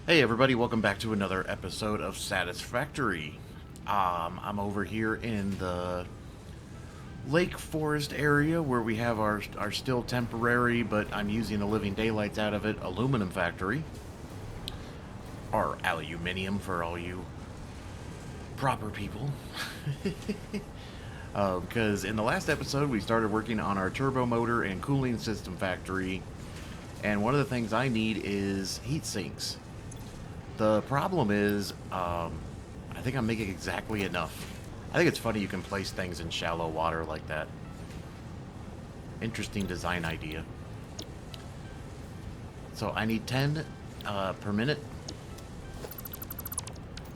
Hey everybody, welcome back to another episode of Satisfactory. I'm over here in the Lake Forest area where we have our still temporary, but I'm using the living daylights out of it, aluminum factory. Or aluminium for all you proper people. Because in the last episode we started working on our turbo motor and cooling system factory, and one of the things I need is heat sinks. The problem is, I think I'm making exactly enough. I think it's funny you can place things in shallow water like that. Interesting design idea. So I need 10 per minute.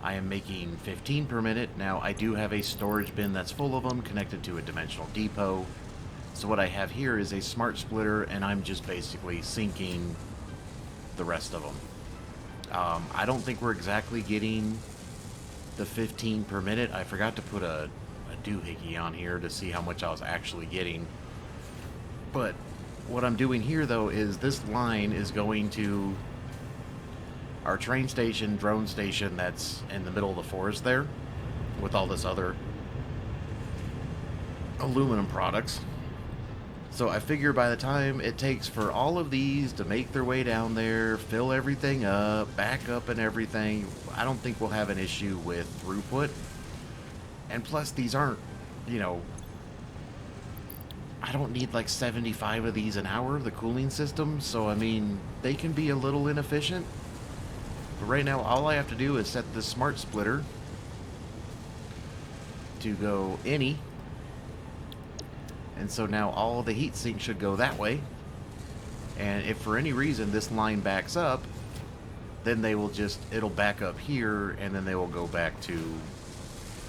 I am making 15 per minute. Now I do have a storage bin that's full of them connected to a dimensional depot. So what I have here is a smart splitter, and I'm just basically sinking the rest of them. I don't think we're exactly getting the 15 per minute. I forgot to put a doohickey on here to see how much I was actually getting. But what I'm doing here, though, is this line is going to our train station, drone station that's in the middle of the forest there, with all this other aluminum products. So I figure by the time it takes for all of these to make their way down there, fill everything up, back up and everything, I don't think we'll have an issue with throughput. And plus, these aren't, you know, I don't need like 75 of these an hour, the cooling system, so I mean, they can be a little inefficient. But right now, all I have to do is set the smart splitter to go any. And so now all the heat sinks should go that way. And if for any reason this line backs up, then they will just, it'll back up here, and then they will go back to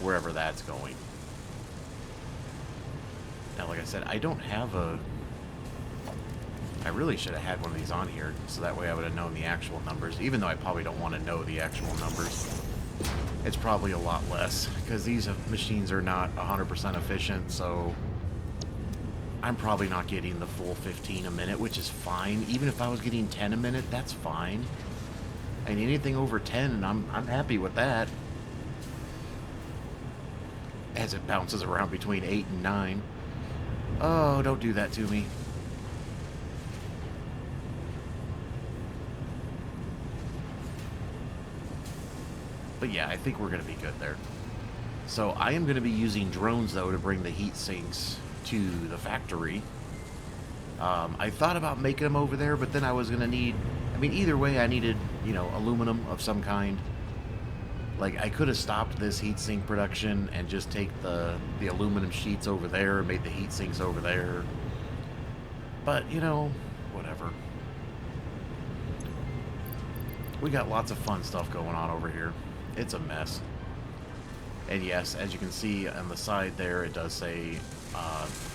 wherever that's going. Now, like I said, I don't have I really should have had one of these on here, so that way I would have known the actual numbers, even though I probably don't want to know the actual numbers. It's probably a lot less, because these machines are not 100% efficient, so I'm probably not getting the full 15 a minute, which is fine. Even if I was getting 10 a minute, that's fine. And anything over 10, I'm happy with that. As it bounces around between 8 and 9. Oh, don't do that to me. But yeah, I think we're going to be good there. So I am going to be using drones, though, to bring the heat sinks to the factory. I thought about making them over there, but then I was going to need... I mean, either way, I needed, you know, aluminum of some kind. Like, I could have stopped this heatsink production and just take the aluminum sheets over there and made the heat sinks over there. But, you know, whatever. We got lots of fun stuff going on over here. It's a mess. And yes, as you can see on the side there, it does say,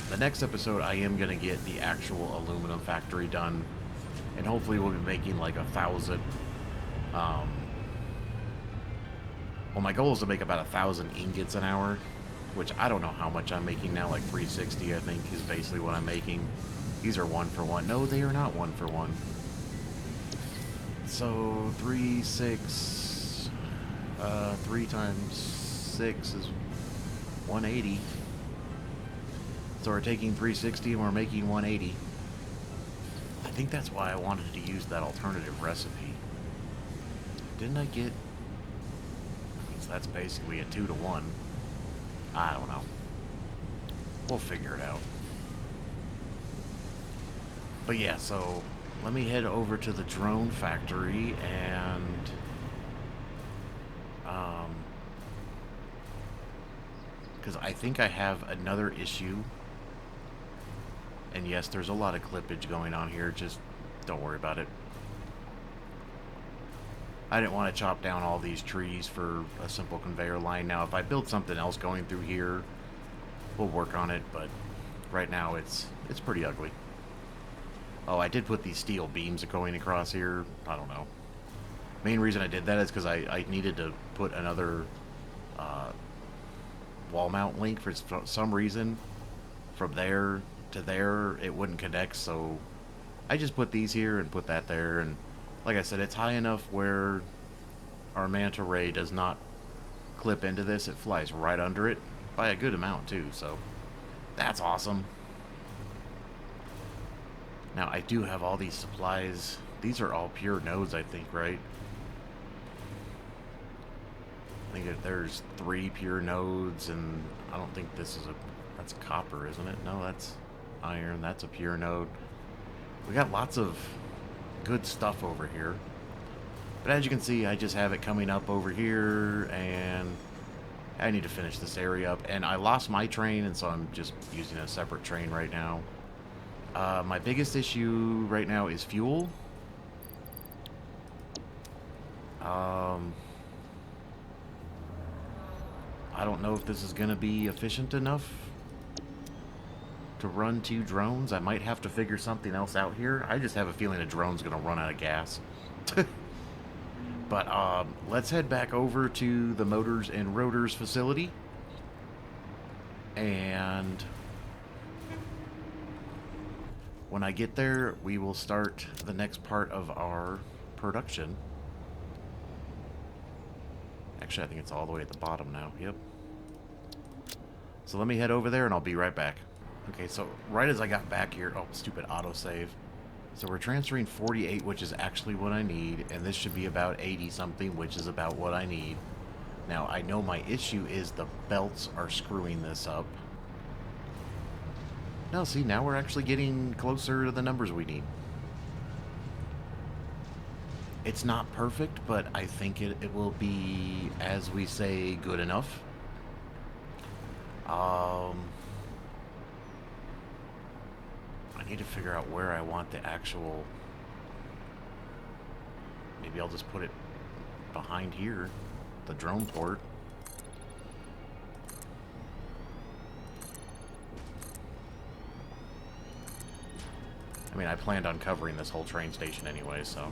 the next episode I am going to get the actual aluminum factory done. And hopefully we'll be making like 1,000, well, my goal is to make about 1,000 ingots an hour, which I don't know how much I'm making now, like 360 I think is basically what I'm making. These are 1 for 1. No, they are not 1 for 1. So 3, 6, 3 times 6 is 180. So we're taking 360 and we're making 180. I think that's why I wanted to use that alternative recipe. Didn't I get... So that's basically a 2 to 1. I don't know. We'll figure it out. But yeah, so let me head over to the drone factory and... because I think I have another issue. And yes, there's a lot of clippage going on here. Just don't worry about it. I didn't want to chop down all these trees for a simple conveyor line. Now, if I build something else going through here, we'll work on it. But right now, it's pretty ugly. Oh, I did put these steel beams going across here. I don't know. Main reason I did that is because I needed to put another wall mount link for some reason. From there to there, it wouldn't connect, so I just put these here and put that there, and Like I said, it's high enough where our manta ray does not clip into this. It flies right under it by a good amount too, so that's awesome. Now I do have all these supplies. These are all pure nodes, I think, right? I think that there's 3 pure nodes, and I don't think this is a... That's copper, isn't it? No, that's iron. That's a pure node. We got lots of good stuff over here. But as you can see, I just have it coming up over here, and I need to finish this area up. And I lost my train, and so I'm just using a separate train right now. My biggest issue right now is fuel. I don't know if this is going to be efficient enough to run 2 drones. I might have to figure something else out here. I just have a feeling a drone's going to run out of gas. But let's head back over to the Motors and Rotors facility. And when I get there, we will start the next part of our production. Actually, I think it's all the way at the bottom now. Yep. So let me head over there and I'll be right back. Okay, so right as I got back here... Oh, stupid autosave. So we're transferring 48, which is actually what I need. And this should be about 80-something, which is about what I need. Now, I know my issue is the belts are screwing this up. No, see, now we're actually getting closer to the numbers we need. It's not perfect, but I think it will be, as we say, good enough. I need to figure out where I want the actual... Maybe I'll just put it behind here, the drone port. I mean, I planned on covering this whole train station anyway, so...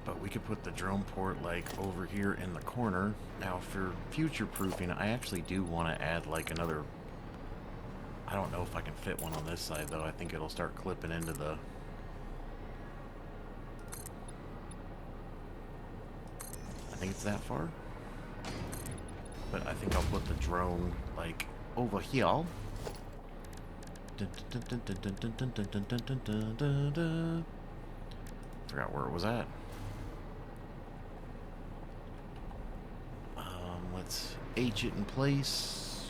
But we could put the drone port, like, over here in the corner. Now, for future-proofing, I actually do want to add, like, another... I don't know if I can fit one on this side, though. I think it'll start clipping into the... I think it's that far. But I think I'll put the drone, like, over here. Forgot where it was at. Let's H it in place.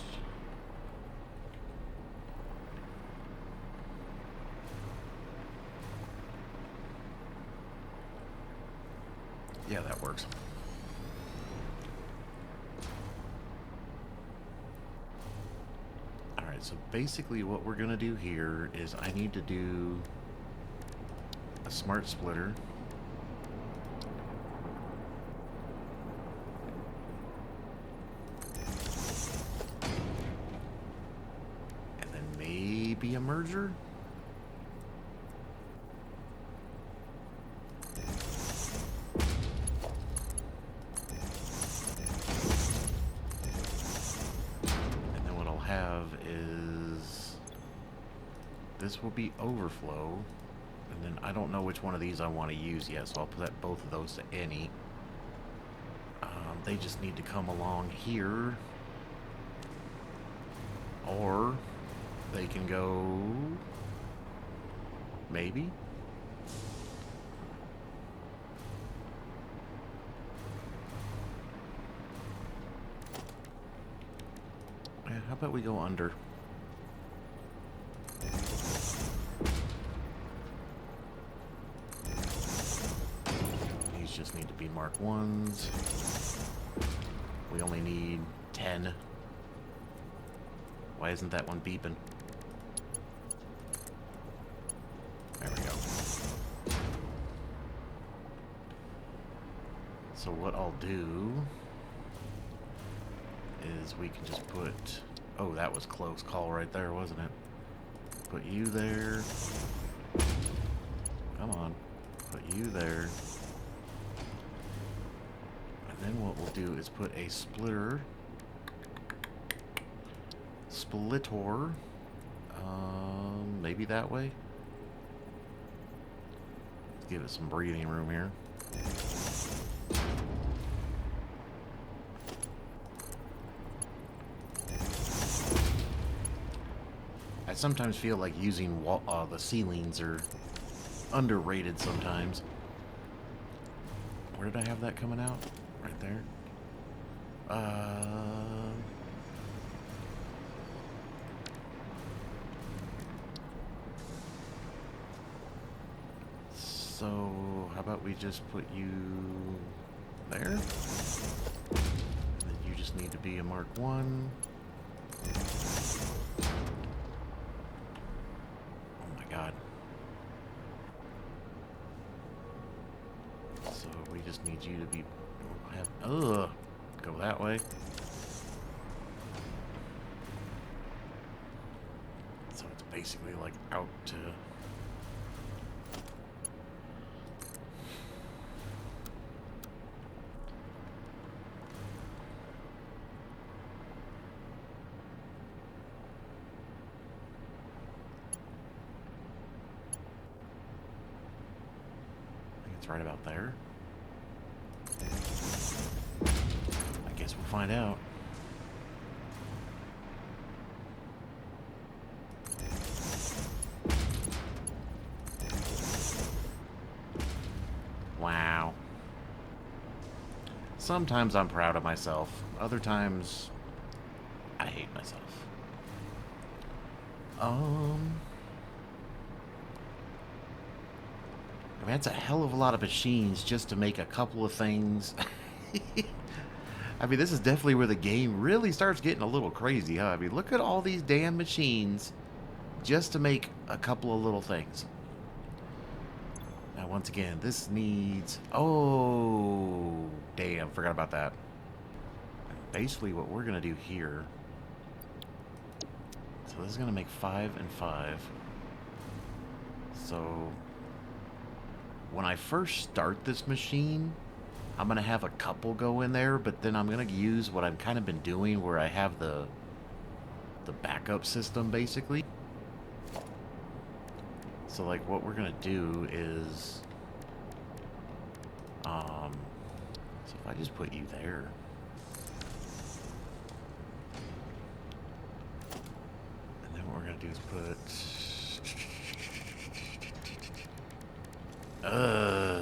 Yeah, that works. Alright, so basically what we're going to do here is I need to do a smart splitter. And then maybe a merger? This will be overflow, and then I don't know which one of these I want to use yet, so I'll put both of those to any. They just need to come along here, or they can go maybe. Yeah, how about we go under? Just need to be Mark 1s. We only need 10. Why isn't that one beeping? There we go. So what I'll do is we can just put... Oh, that was close call right there, wasn't it? Put you there. Come on. Put you there. Then what we'll do is put a splitter, maybe that way. Give it some breathing room here. I sometimes feel like using the ceilings are underrated sometimes. Where did I have that coming out? Right there. So, how about we just put you there? And then you just need to be a Mark 1. Oh my god. So, we just need you to be... Ugh! Go that way. So it's basically like out to... right about there. I guess we'll find out. Wow. Sometimes I'm proud of myself. Other times, I hate myself. I mean, that's a hell of a lot of machines just to make a couple of things. I mean, this is definitely where the game really starts getting a little crazy, huh? I mean, look at all these damn machines just to make a couple of little things. Now, once again, this needs... Oh, damn, forgot about that. Basically, what we're going to do here... So this is going to make 5 and 5. So... When I first start this machine, I'm going to have a couple go in there, but then I'm going to use what I've kind of been doing where I have the backup system, basically. So, like, what we're going to do is... so if I just put you there... And then what we're going to do is put...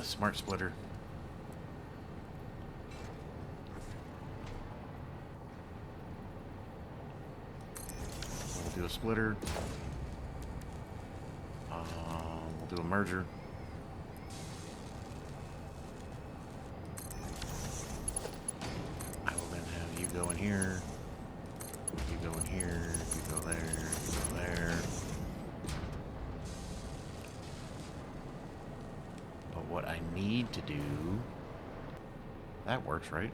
Smart splitter. So we'll do a splitter. We'll do a merger. I will then have you go in here. You go in here. You go there. You go there. What I need to do... That works, right?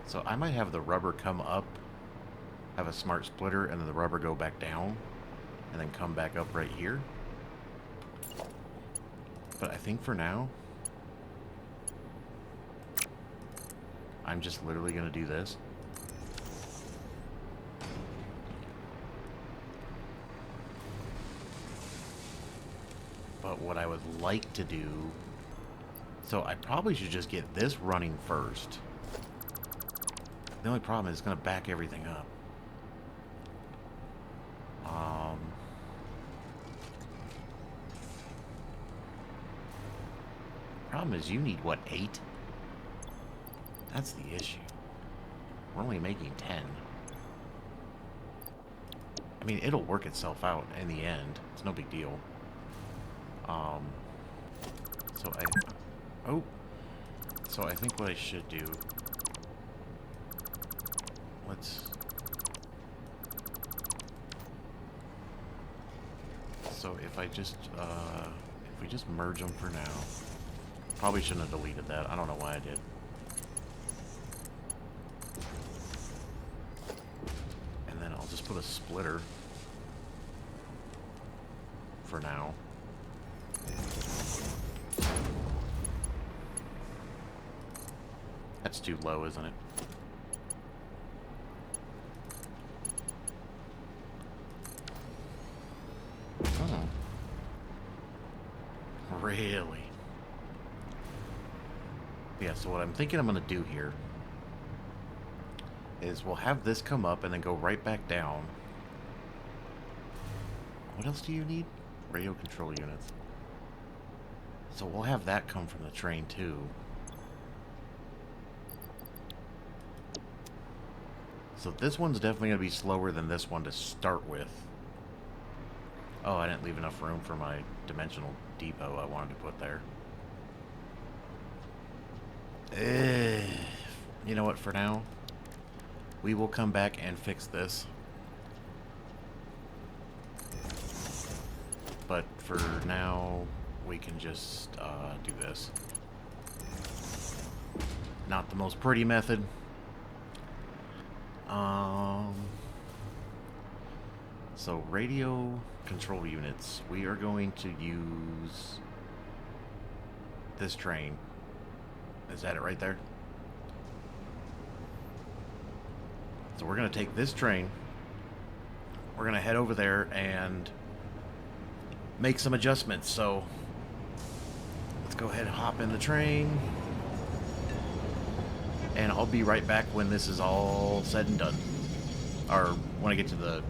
So I might have the rubber come up, have a smart splitter, and then the rubber go back down, and then come back up right here. But I think for now, I'm just literally going to do this. But what I would like to do... So I probably should just get this running first. The only problem is it's going to back everything up. Problem is you need, what, 8? That's the issue. We're only making 10. I mean, it'll work itself out in the end. It's no big deal. So I think what I should do... So if I just, if we just merge them for now... Probably shouldn't have deleted that. I don't know why I did. And then I'll just put a splitter for now. That's too low, isn't it? Oh. Really? Yeah, so what I'm thinking I'm going to do here is we'll have this come up and then go right back down. What else do you need? Radio control units. So we'll have that come from the train too. So this one's definitely going to be slower than this one to start with. Oh, I didn't leave enough room for my dimensional depot I wanted to put there. You know what, for now, we will come back and fix this. But for now, we can just do this. Not the most pretty method. So radio control units. We are going to use this train. Is that it right there? So we're going to take this train. We're going to head over there and make some adjustments. So let's go ahead and hop in the train. And I'll be right back when this is all said and done. Or when I get to the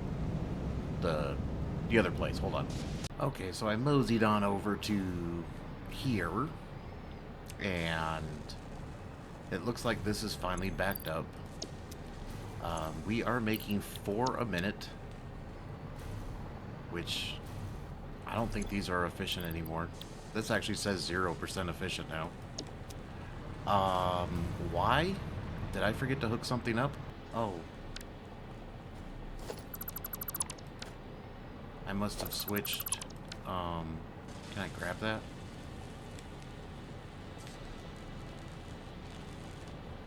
other place. Hold on. Okay, so I moseyed on over to here. And it looks like this is finally backed up. We are making 4 a minute. Which I don't think these are efficient anymore. This actually says 0% efficient now. Why? Did I forget to hook something up? Oh. I must have switched. Can I grab that?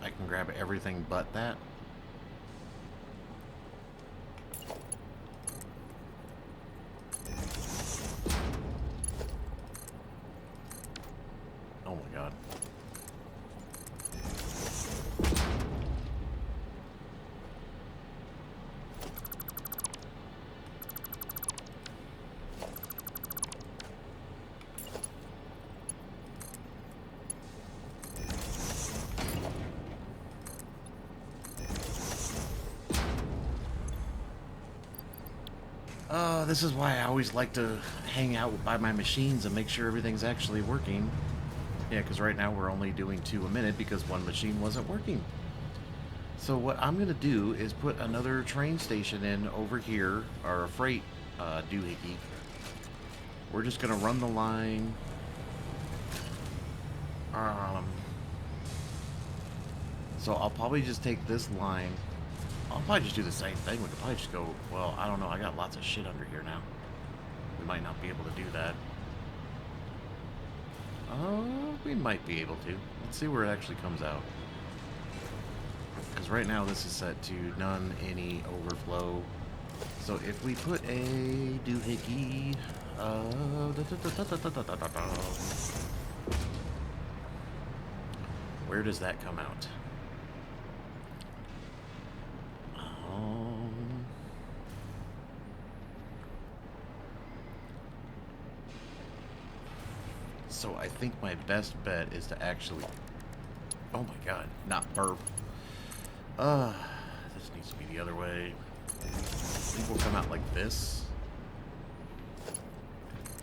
I can grab everything but that. Oh my god. This is why I always like to hang out by my machines and make sure everything's actually working. Yeah, because right now we're only doing 2 a minute because one machine wasn't working. So what I'm going to do is put another train station in over here, or a freight doohickey. We're just going to run the line. So I'll probably just take this line. I'll probably just do the same thing. We could probably just go, well, I don't know. I got lots of shit under here now. We might not be able to do that. We might be able to. Let's see where it actually comes out. Because right now this is set to none, any, overflow. So if we put a doohickey... where does that come out? So I think my best bet is to actually... Oh my god, not burp. This needs to be the other way. I think we'll come out like this.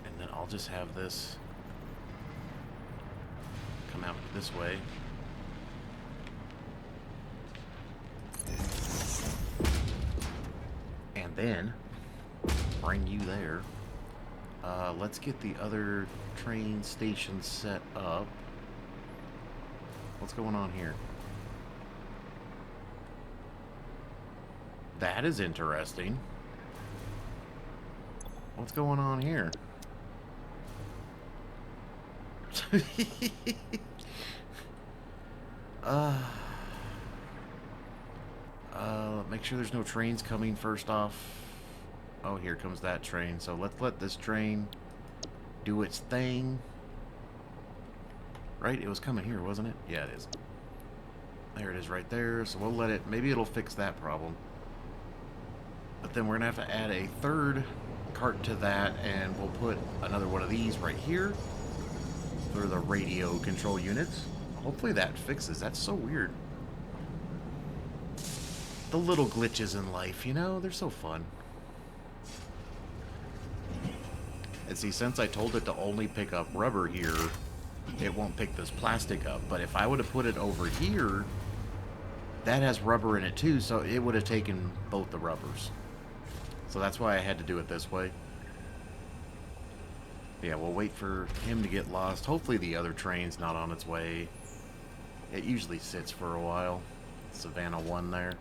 And then I'll just have this come out this way. And then bring you there. Let's get the other train station set up. What's going on here? That is interesting. What's going on here? Make sure there's no trains coming first off. Oh, here comes that train. So let's let this train do its thing. Right? It was coming here, wasn't it? Yeah, it is. There it is right there. So we'll let it... Maybe it'll fix that problem. But then we're going to have to add a third cart to that, and we'll put another one of these right here. for the radio control units. Hopefully that fixes. That's so weird. The little glitches in life, you know, they're so fun. And see, since I told it to only pick up rubber here, it won't pick this plastic up. But if I would have put it over here, that has rubber in it too, so it would have taken both the rubbers. So that's why I had to do it this way. Yeah, we'll wait for him to get lost. Hopefully the other train's not on its way. It usually sits for a while. Savannah 1 there.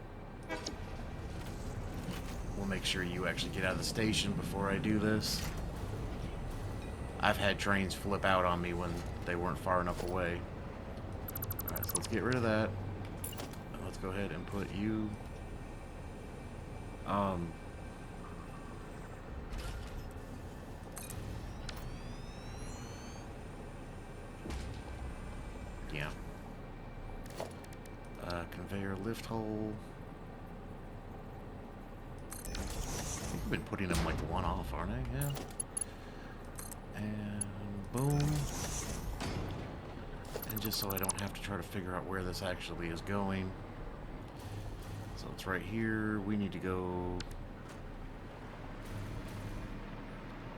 We'll make sure you actually get out of the station before I do this. I've had trains flip out on me when they weren't far enough away. Alright, so let's get rid of that. And let's go ahead and put you... yeah. Conveyor lift hole. I think I've been putting them like one off, aren't I? Yeah. And boom. And just so I don't have to try to figure out where this actually is going. So it's right here. We need to go...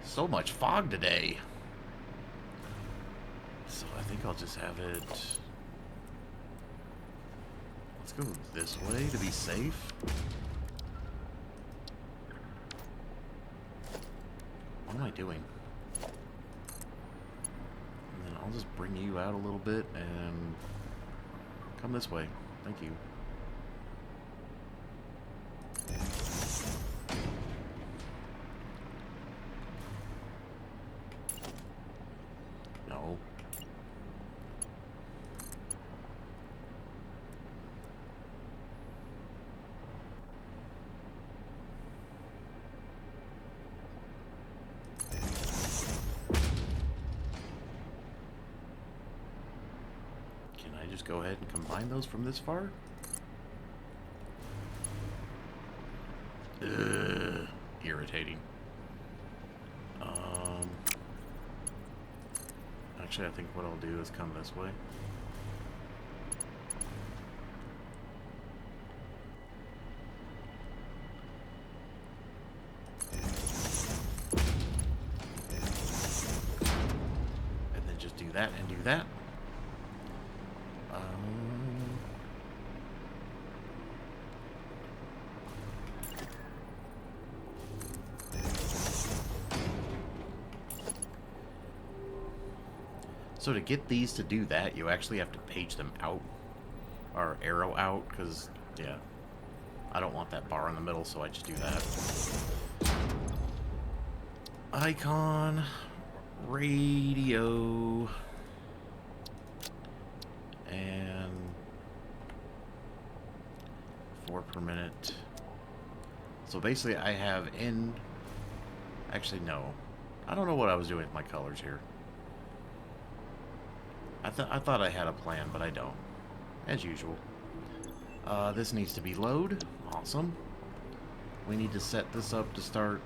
So much fog today. So I think I'll just have it... Let's go this way to be safe. What am I doing? And then I'll just bring you out a little bit and come this way. Thank you. No. Go ahead and combine those from this far. Ugh, irritating. Actually, I think what I'll do is come this way. And then just do that and do that. So to get these to do that, you actually have to page them out, or arrow out, because, yeah, I don't want that bar in the middle, so I just do that. Icon, radio, and 4 per minute. So basically I have in, actually no, I don't know what I was doing with my colors here. I thought I had a plan, but I don't. As usual. This needs to be load. Awesome. We need to set this up to start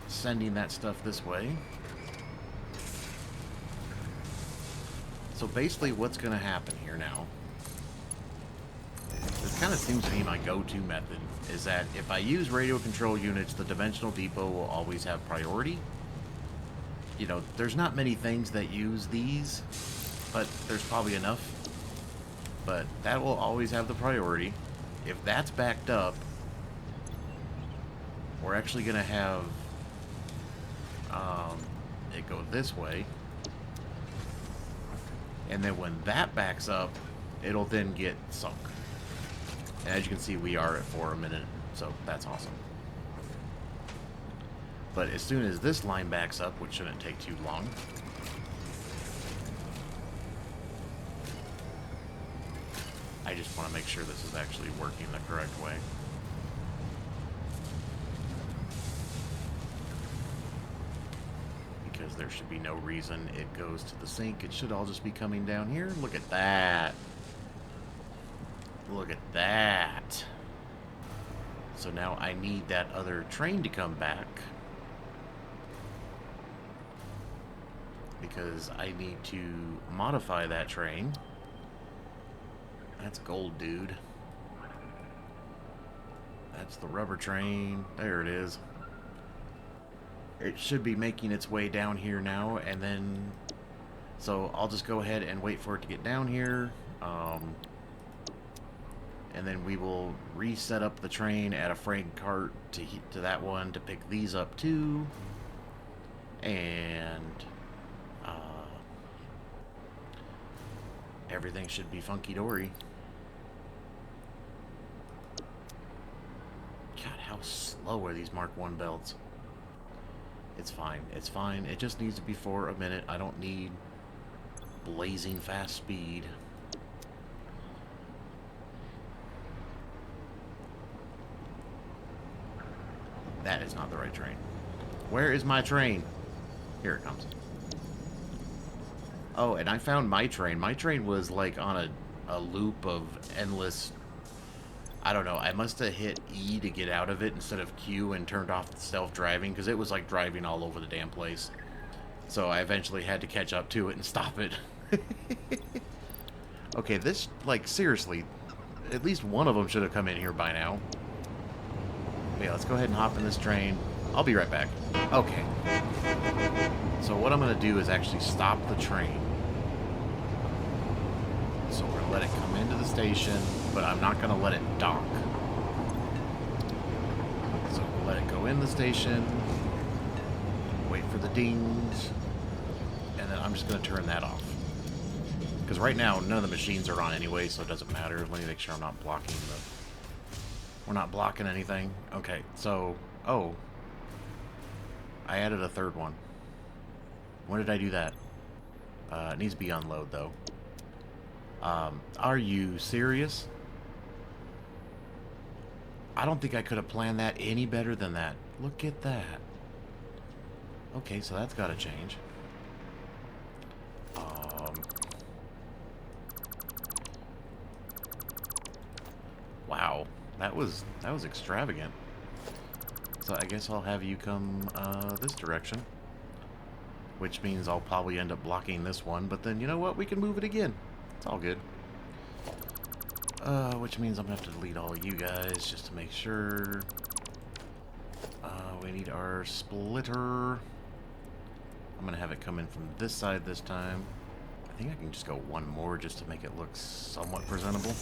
sending that stuff this way. So basically what's going to happen here now, this kind of seems to be my go-to method, is that if I use radio control units, the dimensional depot will always have priority. You know, there's not many things that use these, but there's probably enough. But that will always have the priority. If that's backed up, we're actually going to have it go this way. And then when that backs up, it'll then get sunk. And as you can see, we are at 4 a minute, so that's awesome. But as soon as this line backs up, which shouldn't take too long, I just want to make sure this is actually working the correct way. Because there should be no reason it goes to the sink. It should all just be coming down here. Look at that. Look at that. So now I need that other train to come back. because I need to modify that train. That's gold, dude. That's the rubber train. There it is. It should be making its way down here now, and then... So I'll just go ahead and wait for it to get down here. And then we will reset up the train, add a freight cart to that one to pick these up too. And everything should be funky-dory. God, how slow are these Mark 1 belts? It's fine. It's fine. It just needs to be for a minute. I don't need blazing fast speed. That is not the right train. Where is my train? Here it comes. Oh, and I found my train. My train was like on a loop of endless... I don't know. I must have hit E to get out of it instead of Q and turned off the self-driving because it was like driving all over the damn place. So I eventually had to catch up to it and stop it. Okay, this, like, seriously, at least one of them should have come in here by now. Yeah, let's go ahead and hop in this train. I'll be right back. Okay. So what I'm going to do is actually stop the train. So we're going to let it come into the station, but I'm not going to let it dock. So we'll let it go in the station, wait for the dings, and then I'm just going to turn that off. Because right now, none of the machines are on anyway, so it doesn't matter. Let me make sure I'm not blocking the... We're not blocking anything. Okay, so... Oh. I added a third one. When did I do that? It needs to be unload, though. Are you serious? I don't think I could have planned that any better than that. Look at that. Okay, so that's got to change. Wow, that was extravagant. So I guess I'll have you come this direction, which means I'll probably end up blocking this one. But then you know what? We can move it again. It's all good. Which means I'm gonna have to delete all you guys just to make sure. We need our splitter. I'm gonna have it come in from this side this time. I think I can just go one more just to make it look somewhat presentable.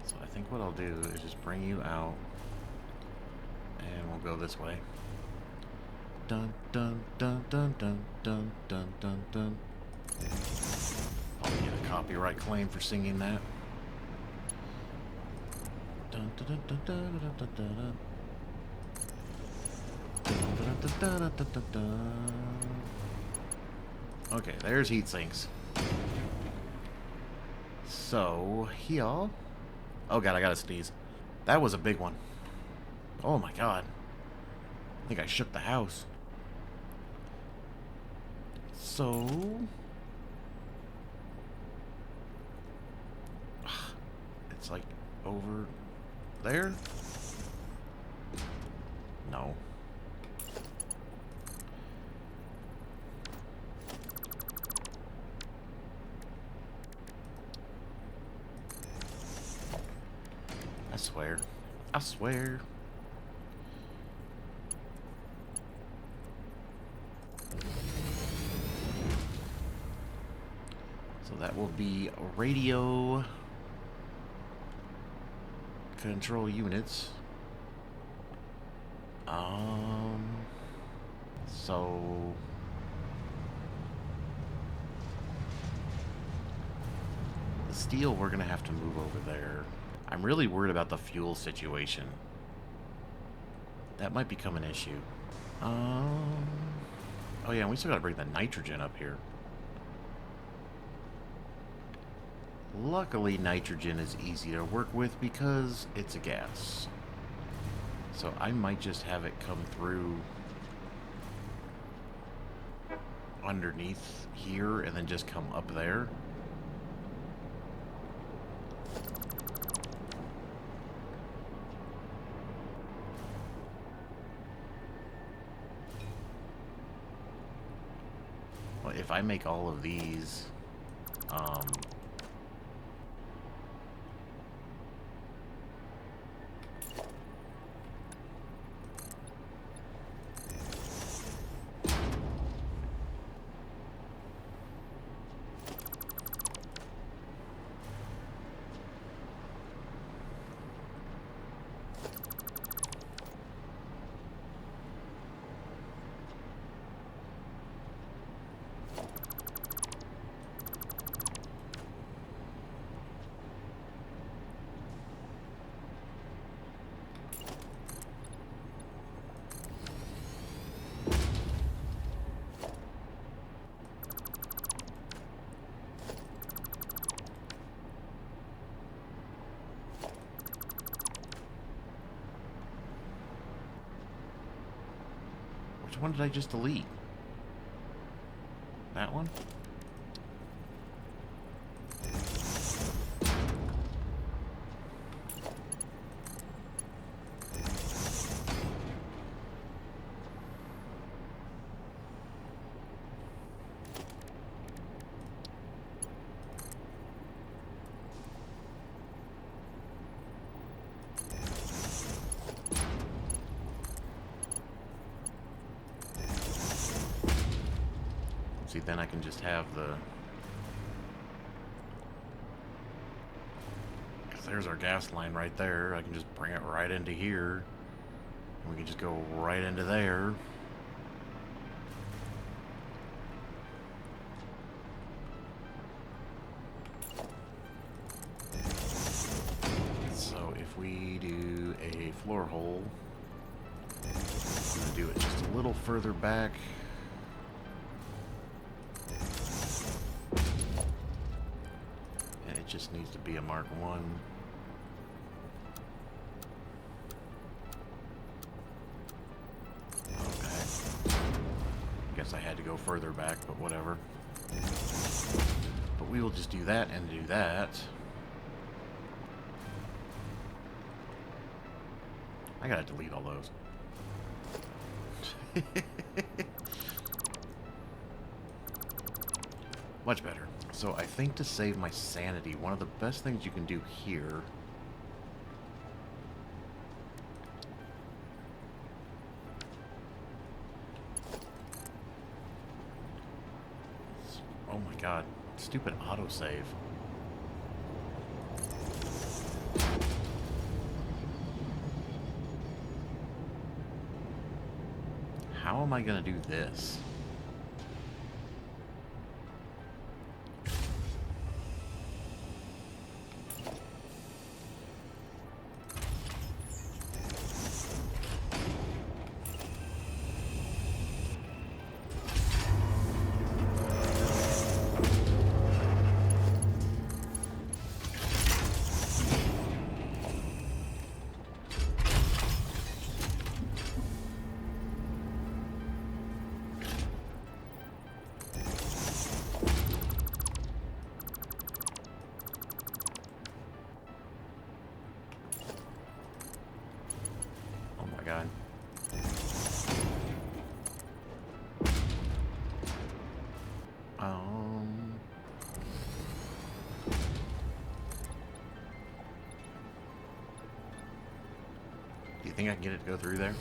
So I think what I'll do is just bring you out and we'll go this way. Dun dun dun dun dun dun dun dun dun. I'll get a copyright claim for singing that. Dun dun dun dun dun dun dun dun dun dun dun. Okay, there's heat sinks. So here. Oh god, I gotta sneeze. That was a big one. Oh my god. I think I shook the house. So... It's like over there? No. I swear. I swear. So that will be radio control units. So the steel we're gonna have to move over there. I'm really worried about the fuel situation. That might become an issue. Oh yeah, and we still gotta bring the nitrogen up here. Luckily, nitrogen is easy to work with because it's a gas. So I might just have it come through underneath here and then just come up there. Well, if I make all of these, um, which one did I just delete? That one? See, then I can just have the... Because there's our gas line right there. I can just bring it right into here. And we can just go right into there. So if we do a floor hole, I'm going to do it just a little further back. Just needs to be a Mark 1. Okay. Guess I had to go further back, but whatever. But we will just do that and do that. I gotta delete all those. Much better. So I think to save my sanity, one of the best things you can do here is, oh my god, stupid autosave. How am I gonna do this? God. Do you think I can get it to go through there?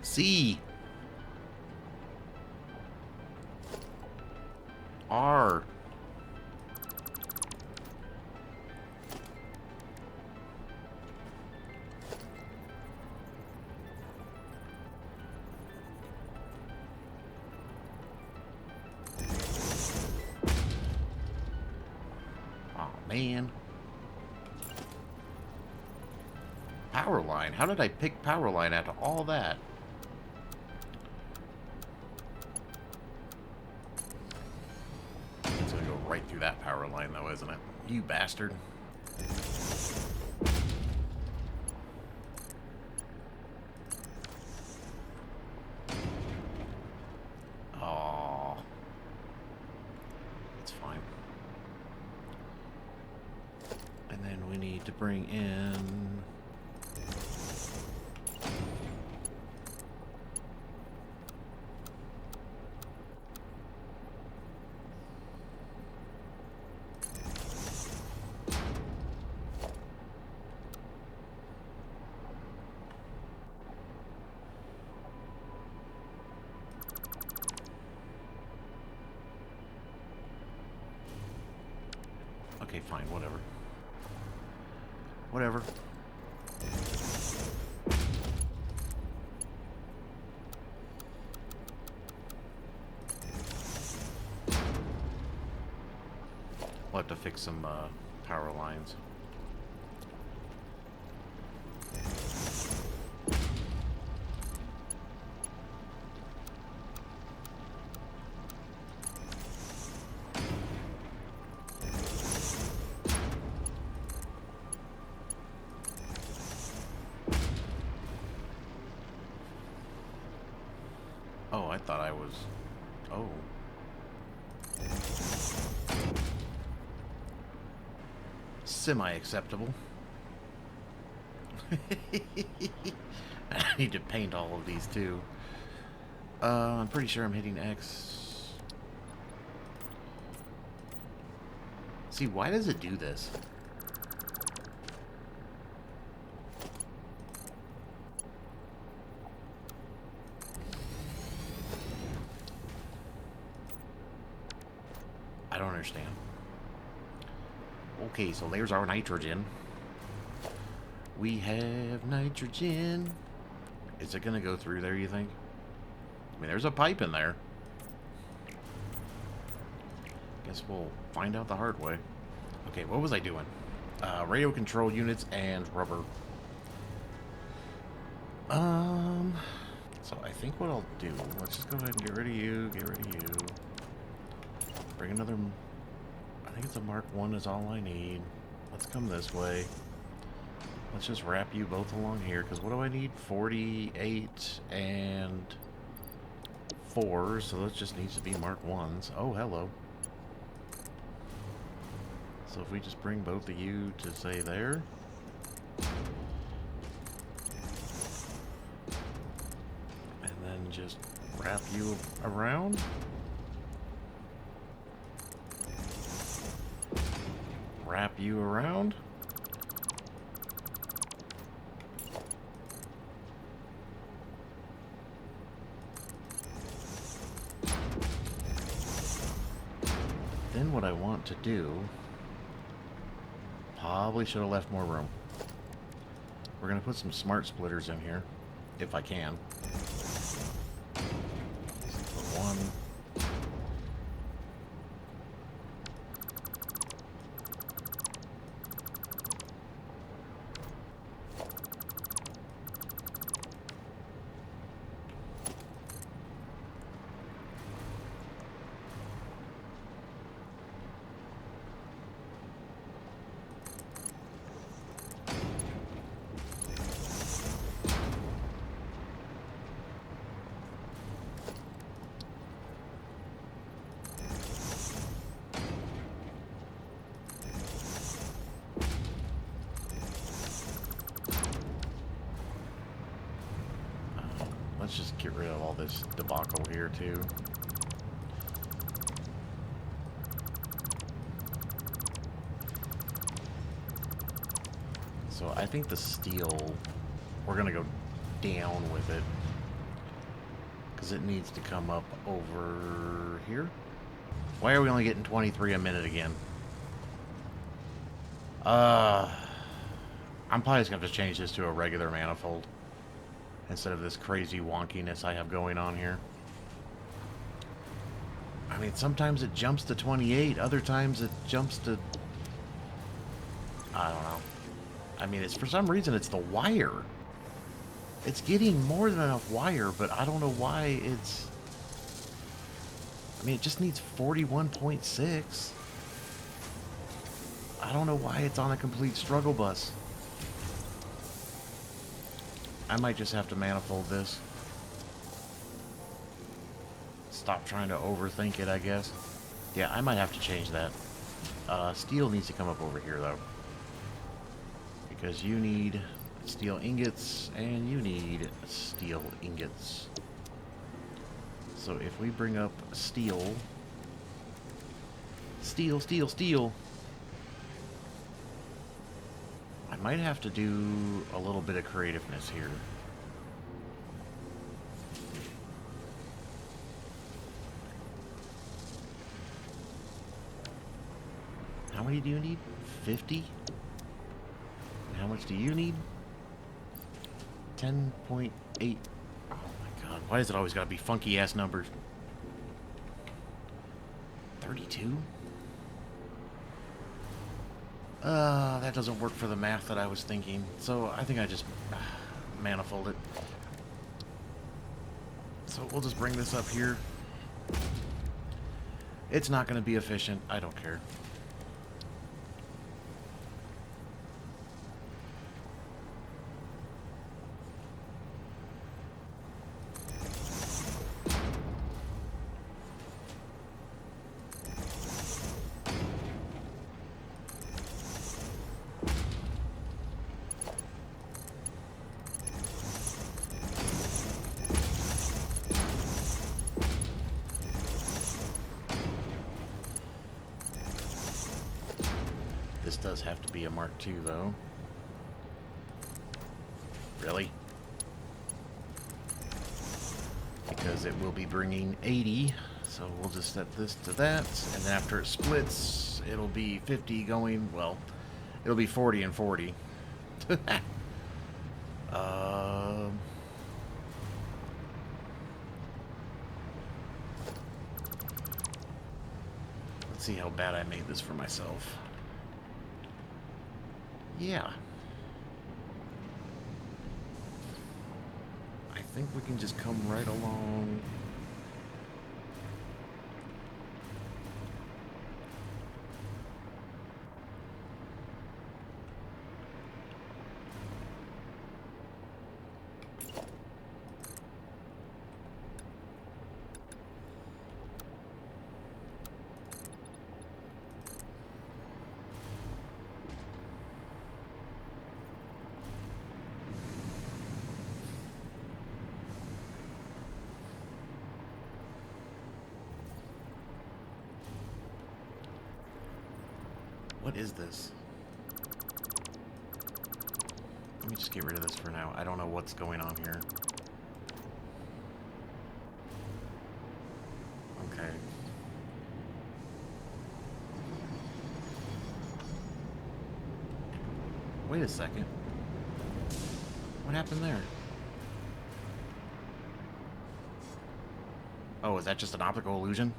C. R. Oh, man. Power line. How did I pick power line out of all that? Right through that power line, though, isn't it? You bastard. Oh, it's fine. And then we need to bring in... Okay, fine, whatever. Whatever. We'll have to fix some power lines. Oh, I thought I was... Oh. Semi-acceptable. I need to paint all of these, too. I'm pretty sure I'm hitting X. See, why does it do this? I don't understand. Okay, so there's our nitrogen. We have nitrogen. Is it gonna go through there, you think? I mean, there's a pipe in there. Guess we'll find out the hard way. Okay, what was I doing? Radio control units and rubber. So I think what I'll do, let's just go ahead and get rid of you, get rid of you. Bring another, I think it's a Mark 1 is all I need. Let's come this way. Let's just wrap you both along here, because what do I need? 48 and 4, so that just needs to be Mark 1s. Oh, hello. So if we just bring both of you to, say, there. And then just wrap you around. Wrap you around. Then what I want to do, probably should have left more room. We're going to put some smart splitters in here, if I can. Put one. Let's just get rid of all this debacle here, too. So I think the steel, we're going to go down with it. Because it needs to come up over here. Why are we only getting 23 a minute again? I'm probably just going to have to change this to a regular manifold. Instead of this crazy wonkiness I have going on here. I mean, sometimes it jumps to 28, other times it jumps to... I don't know. I mean, it's for some reason it's the wire. It's getting more than enough wire, but I don't know why it's... I mean, it just needs 41.6. I don't know why it's on a complete struggle bus. I might just have to manifold this. Stop trying to overthink it, I guess. Yeah, I might have to change that. Steel needs to come up over here, though. Because you need steel ingots, and you need steel ingots. So if we bring up steel... Steel, steel, steel! I might have to do a little bit of creativeness here. How many do you need? 50? How much do you need? 10.8. Oh my god, why does it always gotta be funky ass numbers? 32? That doesn't work for the math that I was thinking. So I think I just manifold it. So we'll just bring this up here. It's not going to be efficient. I don't care. This does have to be a Mark II, though. Really? Because it will be bringing 80, so we'll just set this to that, and then after it splits, it'll be 50 going, well, it'll be 40 and 40. Let's see how bad I made this for myself. Yeah. I think we can just come right along. What is this? Let me just get rid of this for now. I don't know what's going on here. Okay. Wait a second. What happened there? Oh, is that just an optical illusion?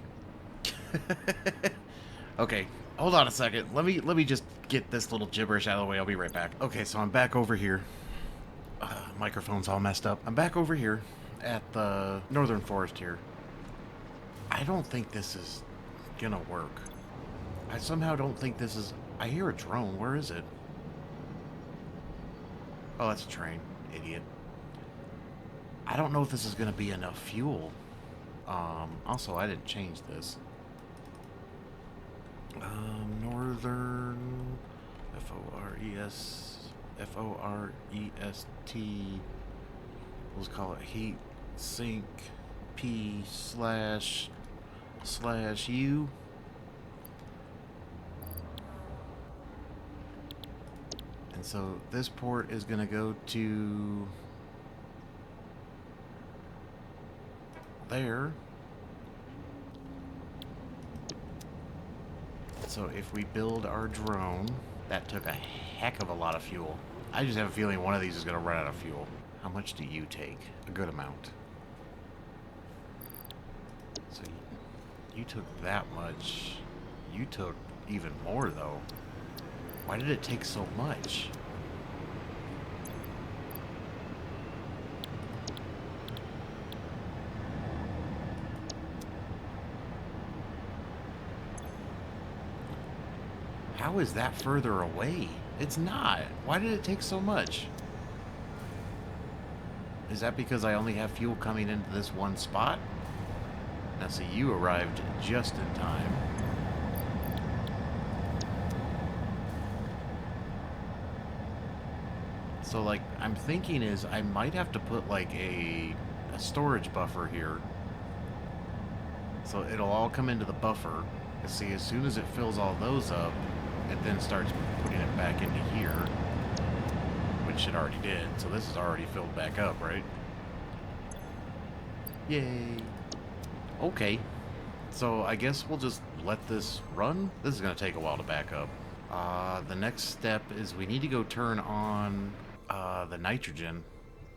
Okay, hold on a second. Let me just get this little gibberish out of the way. I'll be right back. Okay, so I'm back over here. Microphone's all messed up. I'm back over here at the northern forest here. I don't think this is gonna work. I somehow don't think this is... I hear a drone. Where is it? Oh, that's a train. Idiot. I don't know if this is gonna be enough fuel. Also, I didn't change this. Northern F-O-R-E-S-T. Let's call it heat sink P slash U. And so this port is gonna go to there. So if we build our drone, that took a heck of a lot of fuel. I just have a feeling one of these is going to run out of fuel. How much do you take? A good amount. So you took that much. You took even more, though. Why did it take so much? How How is that further away? It's not. Why did it take so much? Is that because I only have fuel coming into this one spot? Now see, you arrived just in time. So, like, I'm thinking is I might have to put, like, a storage buffer here. So it'll all come into the buffer. And see, as soon as it fills all those up, it then starts putting it back into here. Which it already did. So this is already filled back up, right? Yay. Okay. So I guess we'll just let this run. This is going to take a while to back up. The next step is we need to go turn on the nitrogen.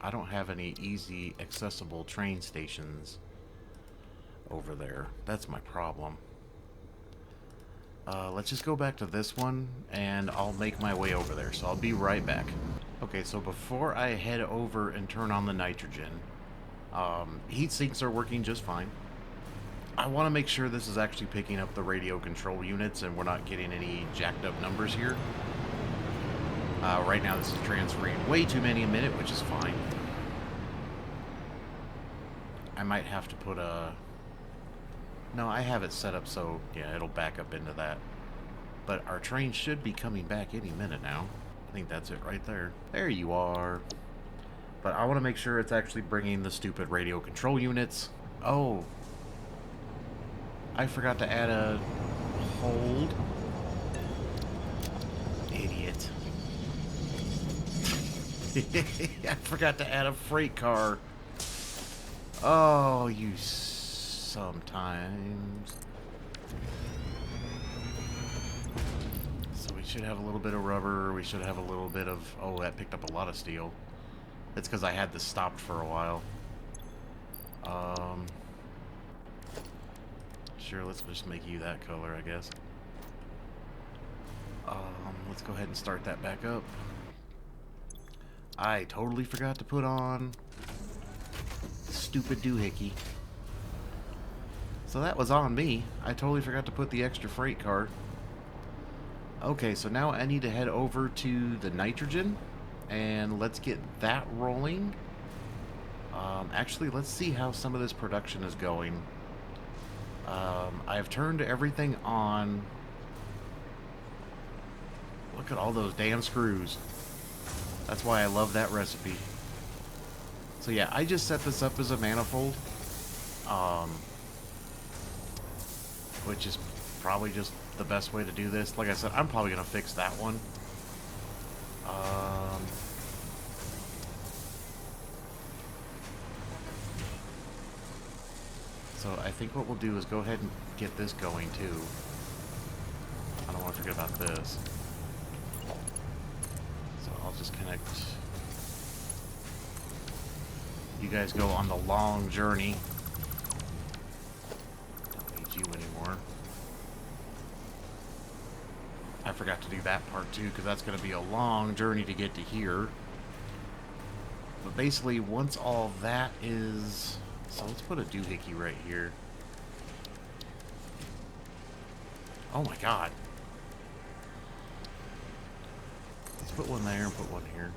I don't have any easy accessible train stations over there. That's my problem. Let's just go back to this one and I'll make my way over there. So I'll be right back. Okay, so before I head over and turn on the nitrogen, heat sinks are working just fine. I want to make sure this is actually picking up the radio control units and we're not getting any jacked up numbers here. Right now this is transferring way too many a minute, which is fine. I might have to put a... No, I have it set up so, yeah, it'll back up into that. But our train should be coming back any minute now. I think that's it right there. There you are. But I want to make sure it's actually bringing the stupid radio control units. Oh. I forgot to add a hold. Idiot. I forgot to add a freight car. Oh, you sometimes. So we should have a little bit of rubber. We should have a little bit of... Oh, that picked up a lot of steel. It's because I had this stopped for a while. Sure, let's just make you that color, I guess. Let's go ahead and start that back up. I totally forgot to put on stupid doohickey. So that was on me. I totally forgot to put the extra freight car. Okay, so now I need to head over to the nitrogen and let's get that rolling. Actually, let's see how some of this production is going. I've turned everything on. Look at all those damn screws. That's why I love that recipe. So yeah, I just set this up as a manifold. Which is probably just the best way to do this. Like I said, I'm probably going to fix that one. So I think what we'll do is go ahead and get this going too. I don't want to forget about this. So I'll just connect. You guys go on the long journey. Don't need you anymore. I forgot to do that part too, because that's going to be a long journey to get to here. But basically, once all that is... So let's put a doohickey right here. Oh my god. Let's put one there and put one here.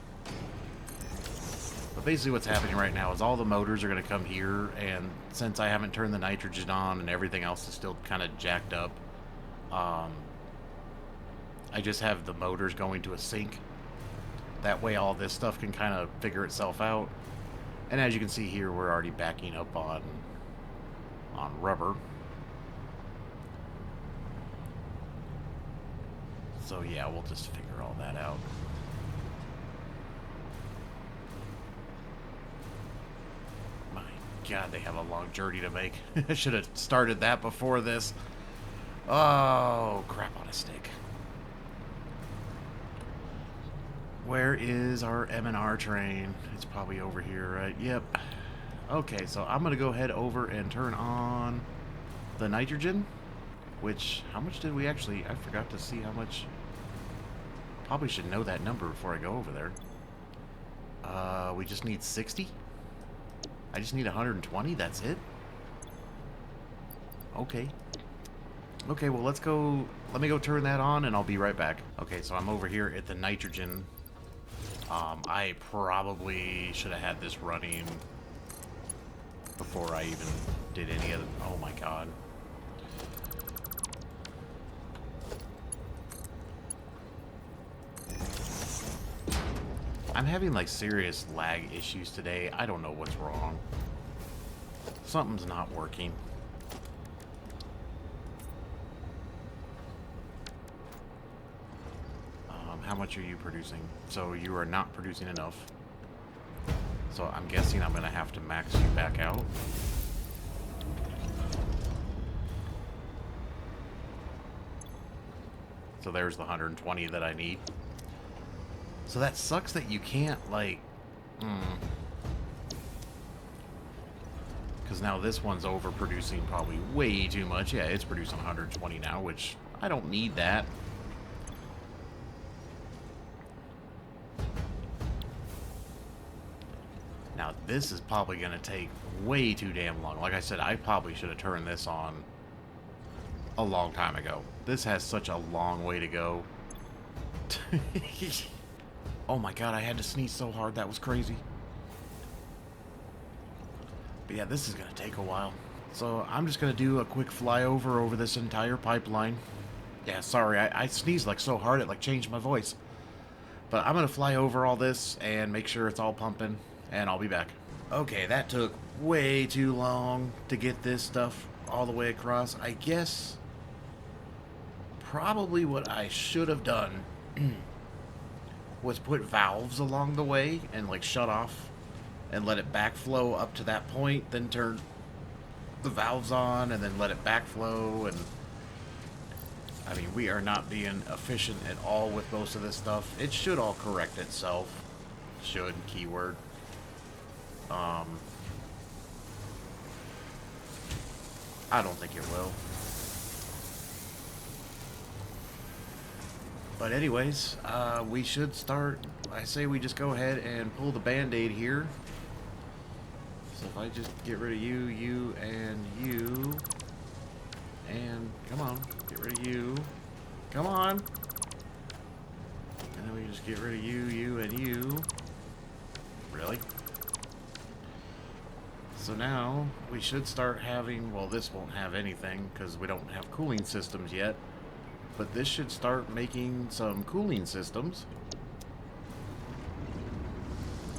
But basically what's happening right now is all the motors are going to come here, and since I haven't turned the nitrogen on and everything else is still kind of jacked up, I just have the motors going to a sync. That way all this stuff can kind of figure itself out. And as you can see here, we're already backing up on rubber. So yeah, we'll just figure all that out. My god, they have a long journey to make. I should have started that before this. Oh, crap on a stick. Where is our M&R train? It's probably over here, right? Yep. Okay, so I'm going to go head over and turn on the nitrogen. Which, how much did we actually... I forgot to see how much... Probably should know that number before I go over there. We just need 60? I just need 120? That's it? Okay. Okay, well, let's go. Let me go turn that on, and I'll be right back. Okay, so I'm over here at the nitrogen. I probably should have had this running before I even did any of the... Oh my god. I'm having like serious lag issues today. I don't know what's wrong. Something's not working. How much are you producing? So you are not producing enough. So I'm guessing I'm going to have to max you back out. So there's the 120 that I need. So that sucks that you can't, like... Because now this one's overproducing probably way too much. Yeah, it's producing 120 now, which I don't need that. Now, this is probably going to take way too damn long. Like I said, I probably should have turned this on a long time ago. This has such a long way to go. Oh my god, I had to sneeze so hard. That was crazy. But yeah, this is going to take a while. So I'm just going to do a quick flyover over this entire pipeline. Yeah, sorry, I sneezed like so hard it like changed my voice. But I'm going to fly over all this and make sure it's all pumping. And I'll be back. Okay, that took way too long to get this stuff all the way across. I guess probably what I should have done was put valves along the way and like shut off and let it backflow up to that point, then turn the valves on and then let it backflow. And I mean, we are not being efficient at all with most of this stuff. It should all correct itself. Should, keyword. I don't think it will. But anyways, we should start. I say we just go ahead and pull the band-aid here. So if I just get rid of you, you, and you, and come on, get rid of you. Come on. And then we just get rid of you, you, and you. Really? So now we should start having, well, this won't have anything because we don't have cooling systems yet, but this should start making some cooling systems.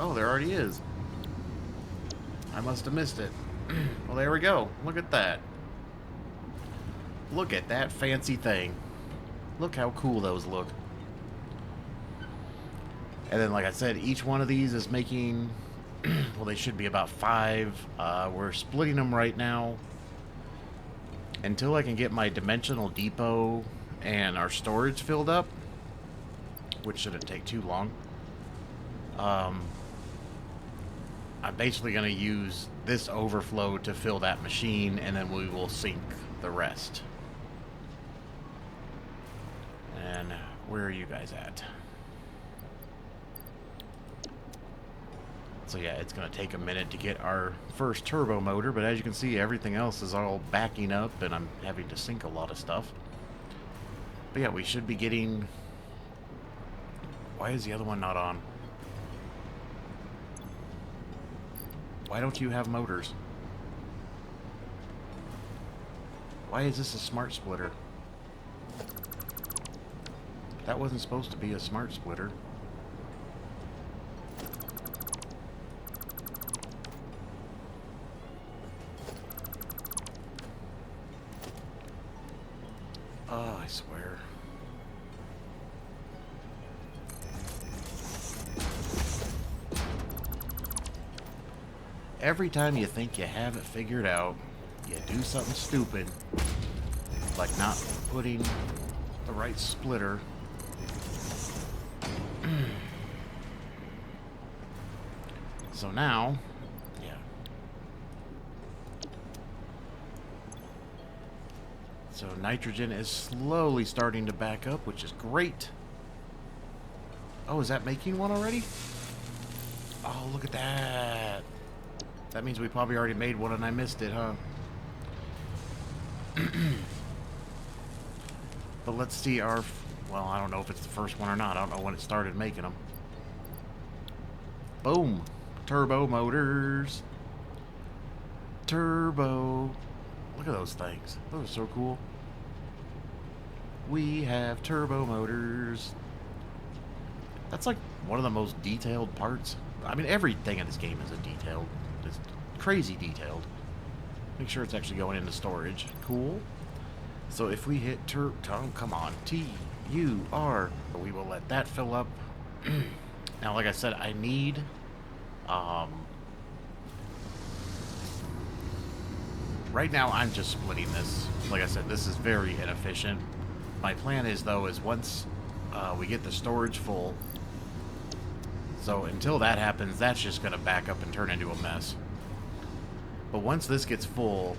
Oh, there already is. I must have missed it. Well, there we go. Look at that. Look at that fancy thing. Look how cool those look. And then, like I said, each one of these is making... well, they should be about 5. We're splitting them right now. Until I can get my dimensional depot and our storage filled up, which shouldn't take too long. I'm basically going to use this overflow to fill that machine, and then we will sink the rest. And where are you guys at? So yeah, it's going to take a minute to get our first turbo motor, but as you can see, everything else is all backing up, and I'm having to sink a lot of stuff. But yeah, we should be getting... Why is the other one not on? Why don't you have motors? Why is this a smart splitter? That wasn't supposed to be a smart splitter. Oh, I swear. Every time you think you have it figured out, you do something stupid, like not putting the right splitter. So now, yeah. So nitrogen is slowly starting to back up, which is great. Oh, is that making one already? Oh, look at that. That means we probably already made one and I missed it, huh? But let's see our... Well, I don't know if it's the first one or not. I don't know when it started making them. Boom. Turbo motors. Turbo. Look at those things. Those are so cool. We have turbo motors. That's like one of the most detailed parts. I mean, everything in this game is a detailed. It's crazy detailed. Make sure it's actually going into storage. Cool. So if we hit oh, come on, T-U-R, we will let that fill up. Now, like I said, I need, right now I'm just splitting this. Like I said, this is very inefficient. My plan is, though, is once we get the storage full, so until that happens, that's just going to back up and turn into a mess. But once this gets full,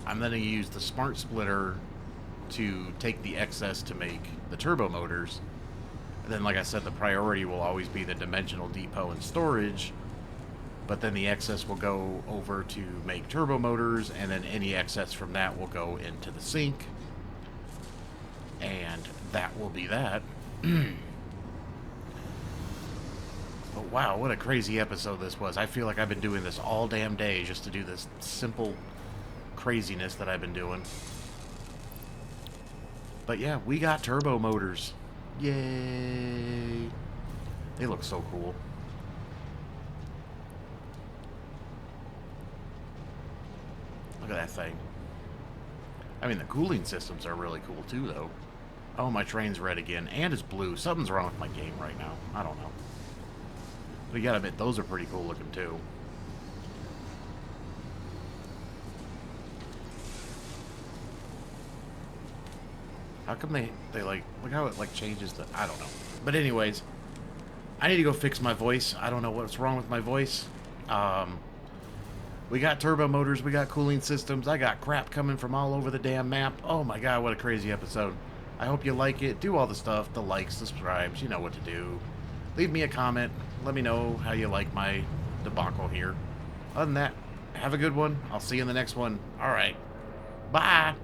I'm going to use the smart splitter to take the excess to make the turbo motors. And then, like I said, the priority will always be the dimensional depot and storage, but then the excess will go over to make turbo motors, and then any excess from that will go into the sink, and that will be that. But wow, what a crazy episode this was. I feel like I've been doing this all damn day just to do this simple craziness that I've been doing. But yeah, we got turbo motors. Yay! They look so cool. Look at that thing. I mean, the cooling systems are really cool too, though. Oh, my train's red again, and it's blue. Something's wrong with my game right now. I don't know. But you gotta admit, those are pretty cool looking too. How come they like, look how it like changes the, I don't know. But anyways, I need to go fix my voice. I don't know what's wrong with my voice. We got turbo motors, we got cooling systems, I got crap coming from all over the damn map. Oh my god, what a crazy episode. I hope you like it. Do all the stuff, the likes, subscribes, you know what to do. Leave me a comment. Let me know how you like my debacle here. Other than that, have a good one. I'll see you in the next one. Alright. Bye!